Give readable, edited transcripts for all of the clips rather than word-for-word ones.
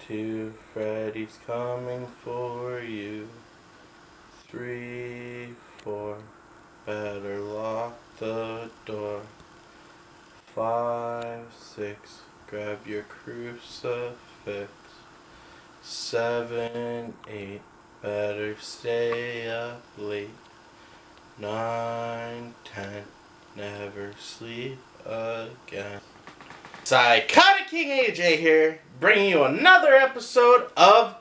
2, Freddy's coming for you. 3, 4, better lock the door. 5, 6, grab your crucifix. 7, 8, better stay up late. 9, 10, never sleep again. PsychoticKingAJ here, bringing you another episode of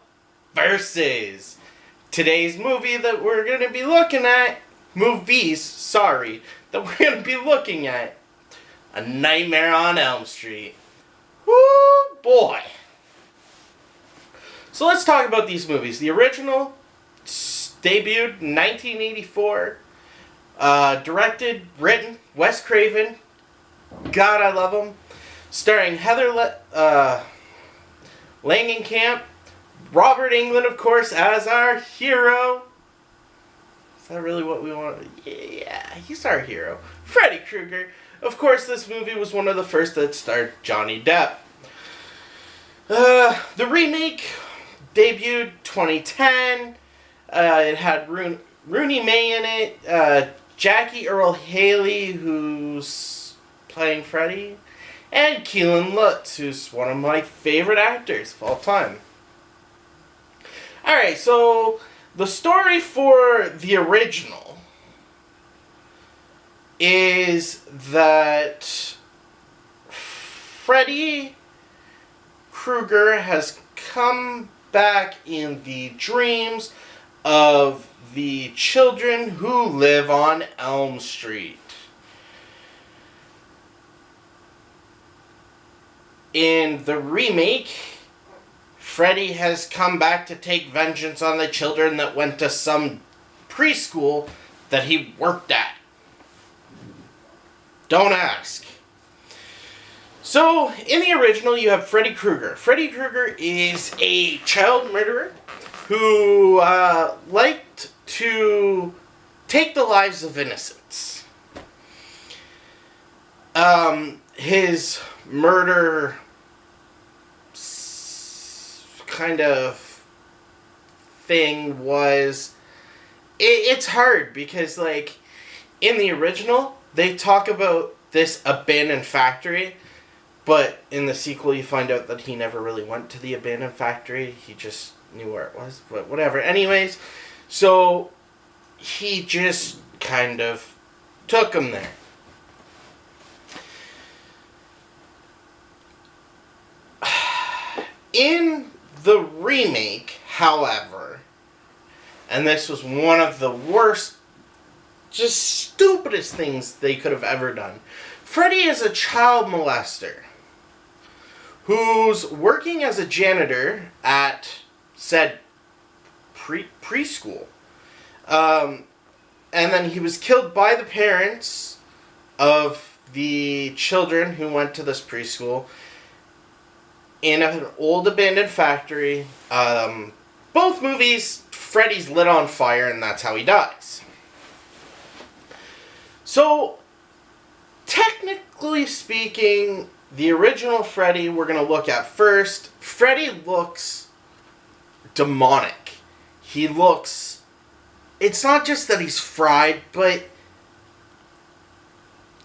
Versus. Today's movie that we're going to be looking at, that we're going to be looking at, A Nightmare on Elm Street. Woo boy. So let's talk about these movies. The original debuted in 1984, directed, written, Wes Craven. God, I love him. Starring Heather Langenkamp, Robert Englund, of course, as our hero. Is that really what we want? Yeah, he's our hero. Freddy Krueger. Of course, this movie was one of the first that starred Johnny Depp. The remake debuted 2010. It had Rooney May in it, Jackie Earle Haley, who's playing Freddy, and Keelan Lutz, who's one of my favorite actors of all time. Alright, so the story for the original is that Freddy Krueger has come back in the dreams of the children who live on Elm Street. In the remake, Freddy has come back to take vengeance on the children that went to some preschool that he worked at. Don't ask. So, in the original, you have Freddy Krueger. Freddy Krueger is a child murderer who liked to take the lives of innocents. His murder kind of thing was... It's hard because, like, in the original, they talk about this abandoned factory, but in the sequel you find out that he never really went to the abandoned factory. He just knew where it was, but whatever. Anyways, so he just kind of took him there. In the remake, however, and this was one of the worst, just stupidest things they could have ever done. Freddy is a child molester who's working as a janitor at said preschool. And then he was killed by the parents of the children who went to this preschool in an old abandoned factory. Both movies, Freddy's lit on fire and that's how he dies. So, technically speaking, the original Freddy we're going to look at first. Freddy looks demonic. He looks... It's not just that he's fried, but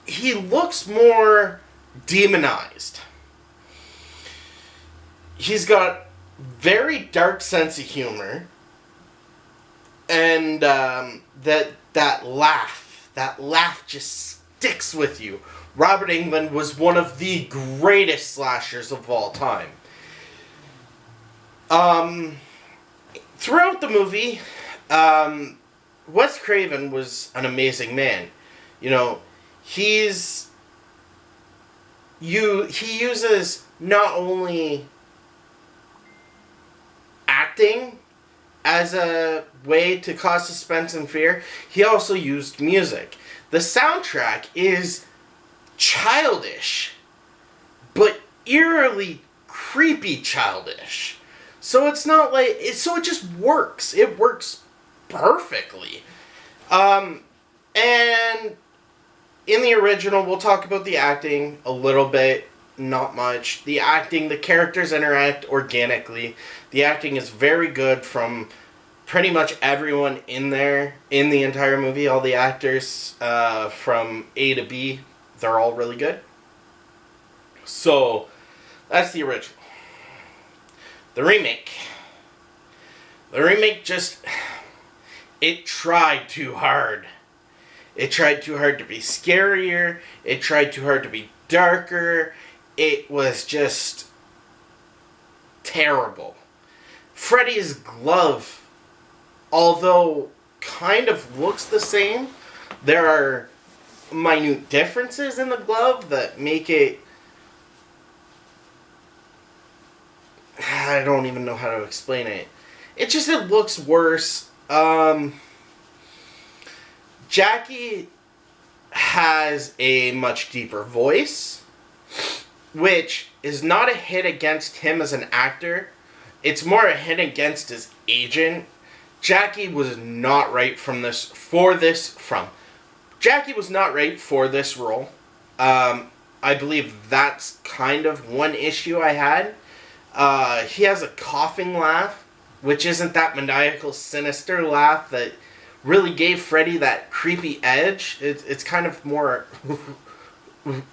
he looks more demonized. He's got very dark sense of humor. And that laugh just sticks with you. Robert Englund was one of the greatest slashers of all time. Throughout the movie, Wes Craven was an amazing man. You know, he uses not only acting as a way to cause suspense and fear, he also used music. The soundtrack is childish, but eerily creepy childish. So it's not like... So it just works. It works perfectly. And in the original, we'll talk about the acting a little bit not much. The acting, the characters interact organically. The acting is very good from pretty much everyone in there, in the entire movie. All the actors from A to B, they're all really good. So, that's the original. The remake. The remake just... It tried too hard. It tried too hard to be scarier. It tried too hard to be darker. It was just terrible. Freddy's glove, although kind of looks the same, there are minute differences in the glove that make it... I don't even know how to explain it. It looks worse. Jackie has a much deeper voice, which is not a hit against him as an actor. It's more a hit against his agent. Jackie was not right Jackie was not right for this role. I believe that's kind of one issue I had. He has a coughing laugh, which isn't that maniacal, sinister laugh that really gave Freddy that creepy edge. It's kind of more... like,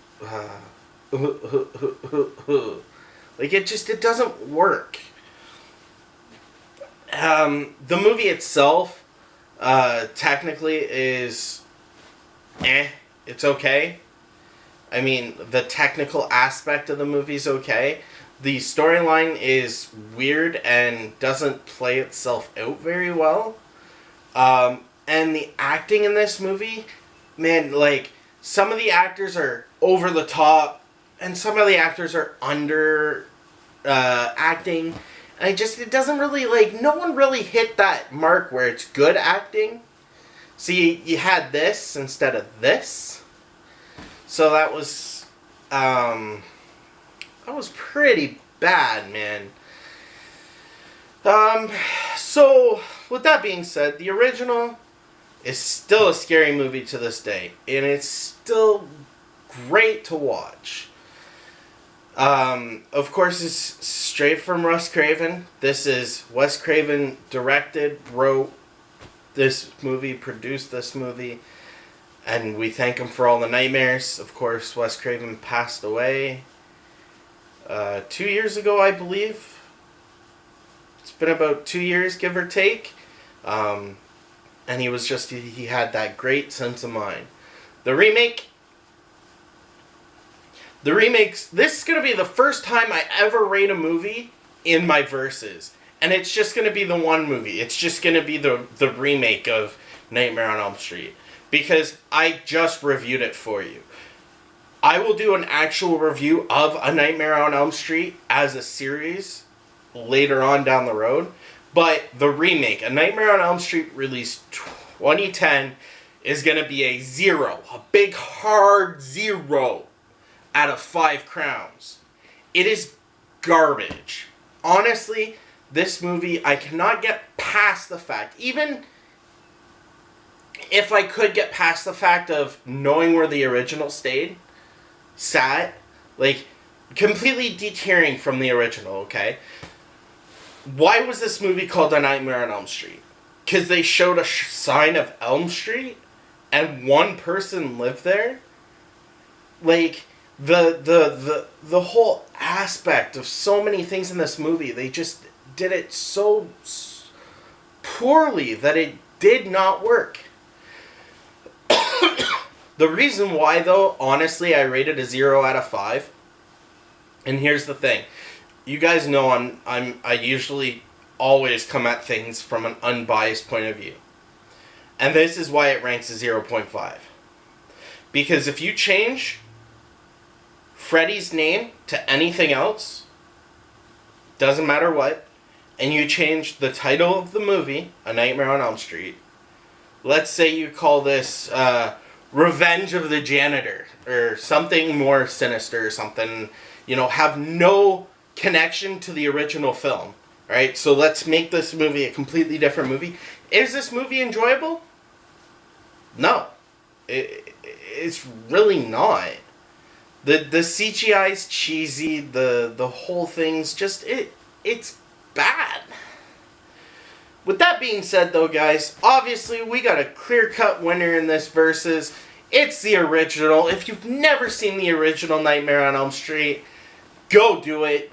it doesn't work. The movie itself, technically is... it's okay. I mean, the technical aspect of the movie's okay. The storyline is weird and doesn't play itself out very well. And the acting in this movie, man, like, some of the actors are over the top, and some of the actors are under acting. And it doesn't really, like, no one really hit that mark where it's good acting. So you had this instead of this. So that was pretty bad, man. So, with that being said, the original is still a scary movie to this day. And it's still great to watch. Of course, it's straight from Wes Craven. This is Wes Craven directed, wrote this movie, produced this movie. And we thank him for all the nightmares. Of course, Wes Craven passed away 2 years ago, I believe. It's been about 2 years, give or take. And he had that great sense of mind. The remakes, this is going to be the first time I ever rate a movie in my verses. And it's just going to be the one movie. It's just going to be the remake of Nightmare on Elm Street. Because I just reviewed it for you. I will do an actual review of A Nightmare on Elm Street as a series later on down the road. But the remake, A Nightmare on Elm Street, released 2010, is going to be a 0. A big hard 0 out of 5 crowns. It is garbage. Honestly, this movie, I cannot get past the fact, even if I could get past the fact of knowing where the original sat, like, completely deterring from the original, okay? Why was this movie called A Nightmare on Elm Street? Because they showed a sign of Elm Street and one person lived there? Like, the whole aspect of so many things in this movie, they just did it so poorly that it did not work. The reason why, though, honestly, I rated a 0 out of 5, and here's the thing. You guys know I usually always come at things from an unbiased point of view. And this is why it ranks a 0.5. Because if you change Freddy's name to anything else, doesn't matter what, and you change the title of the movie, A Nightmare on Elm Street, let's say you call this Revenge of the Janitor, or something more sinister, or something, have no connection to the original film, right? So let's make this movie a completely different movie. Is this movie enjoyable? No. It's really not. The CGI is cheesy. The whole thing's just it's bad. With that being said, though, guys, obviously we got a clear-cut winner in this versus. It's the original. If you've never seen the original Nightmare on Elm Street, go do it.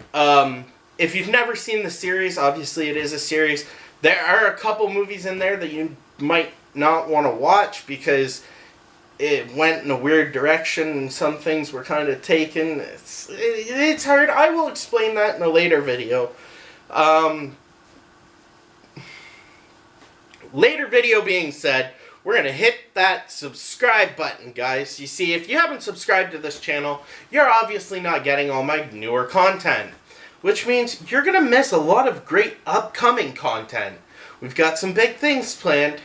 If you've never seen the series, obviously it is a series. There are a couple movies in there that you might not want to watch because it went in a weird direction and some things were kind of taken. It's hard. I will explain that in a later video. Later video being said, we're going to hit that subscribe button, guys. You see, if you haven't subscribed to this channel, you're obviously not getting all my newer content, which means you're going to miss a lot of great upcoming content. We've got some big things planned.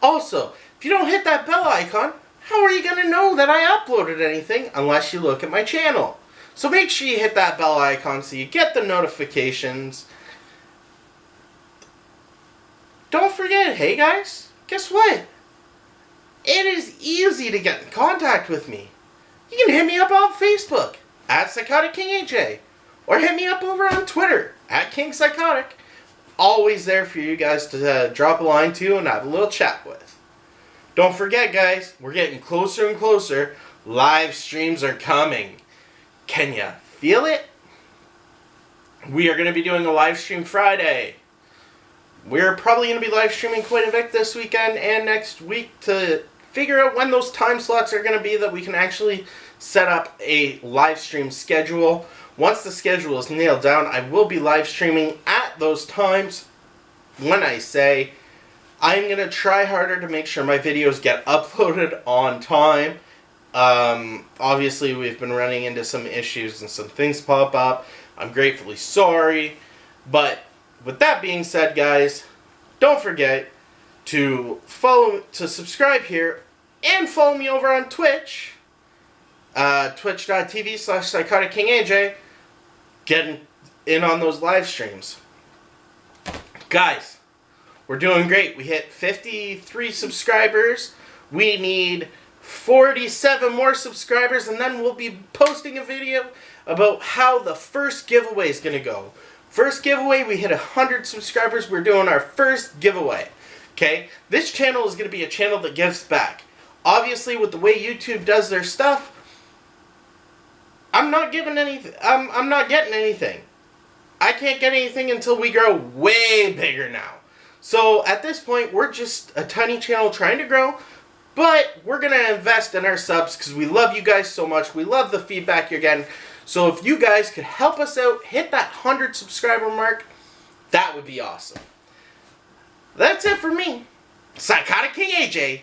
Also, if you don't hit that bell icon, how are you going to know that I uploaded anything unless you look at my channel? So make sure you hit that bell icon so you get the notifications. Don't forget, hey guys, guess what? It is easy to get in contact with me. You can hit me up on Facebook at PsychoticKingAJ or hit me up over on Twitter at KingPsychotic. Always there for you guys to drop a line to and have a little chat with. Don't forget, guys, we're getting closer and closer. Live streams are coming. Can you feel it? We are going to be doing a live stream Friday. We're probably going to be live streaming quite a bit this weekend and next week to figure out when those time slots are going to be that we can actually set up a live stream schedule. Once the schedule is nailed down, I will be live streaming at those times. When I say, I'm going to try harder to make sure my videos get uploaded on time. Obviously, we've been running into some issues and some things pop up. I'm gratefully sorry. But with that being said, guys, don't forget to subscribe here and follow me over on Twitch. Twitch.tv/PsychoticKingAJ. Getting in on those live streams. Guys, we're doing great. We hit 53 subscribers. We need 47 more subscribers, and then we'll be posting a video about how the first giveaway is going to go. First giveaway, we hit 100 subscribers. We're doing our first giveaway. Okay? This channel is going to be a channel that gives back. Obviously, with the way YouTube does their stuff, I'm not giving anything. I'm not getting anything. I can't get anything until we grow way bigger now. So at this point, we're just a tiny channel trying to grow, but we're going to invest in our subs because we love you guys so much. We love the feedback you're getting. So if you guys could help us out, hit that 100 subscriber mark, that would be awesome. That's it for me. PsychoticKingAJ.